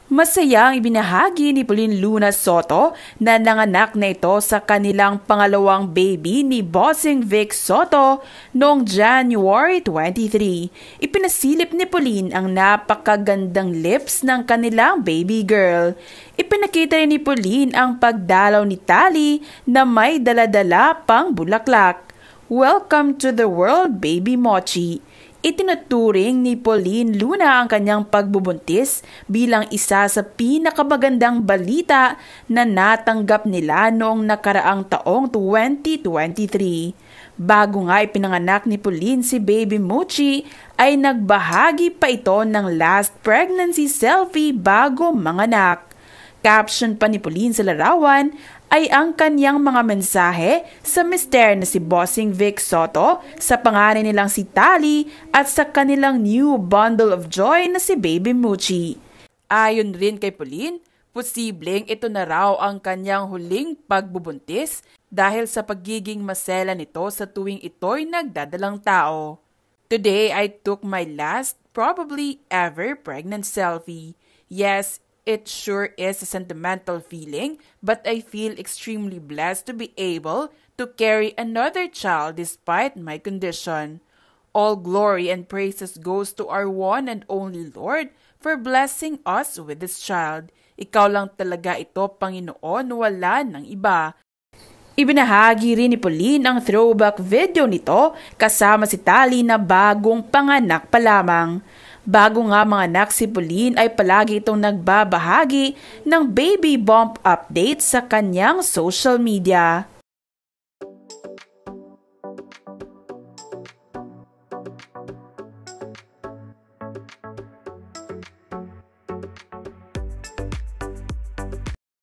Masayang ibinahagi ni Pauline Luna Soto na nanganak na ito sa kanilang pangalawang baby ni Bossing Vic Soto noong January 23. Ipinasilip ni Pauline ang napakagandang lips ng kanilang baby girl. Ipinakita rin ni Pauline ang pagdalaw ni Tali na may daladala pang bulaklak. Welcome to the world, baby Mochi. Itinuturing ni Pauline Luna ang kanyang pagbubuntis bilang isa sa pinakamagandang balita na natanggap nila noong nakaraang taong 2023. Bago nga ipinanganak ni Pauline si Baby Mochi, ay nagbahagi pa ito ng last pregnancy selfie bago manganak. Caption pa ni Pauline sa larawan ay ang kanyang mga mensahe sa mister na si Bossing Vic Soto, sa panganay nilang si Tali at sa kanilang new bundle of joy na si Baby Mochi. Ayon rin kay Pauline, posibleng ito na raw ang kanyang huling pagbubuntis dahil sa pagiging masela nito sa tuwing ito'y nagdadalang tao. Today, I took my last, probably ever pregnant selfie. Yes, it sure is a sentimental feeling, but I feel extremely blessed to be able to carry another child despite my condition. All glory and praises goes to our one and only Lord for blessing us with this child. Ikaw lang talaga ito, Panginoon, wala ng iba. Ibinahagi rin ni Pauline ang throwback video nito kasama si Tali na bagong panganak pa lamang. Bago nga manganak si Pauline ay palagi itong nagbabahagi ng baby bump update sa kanyang social media.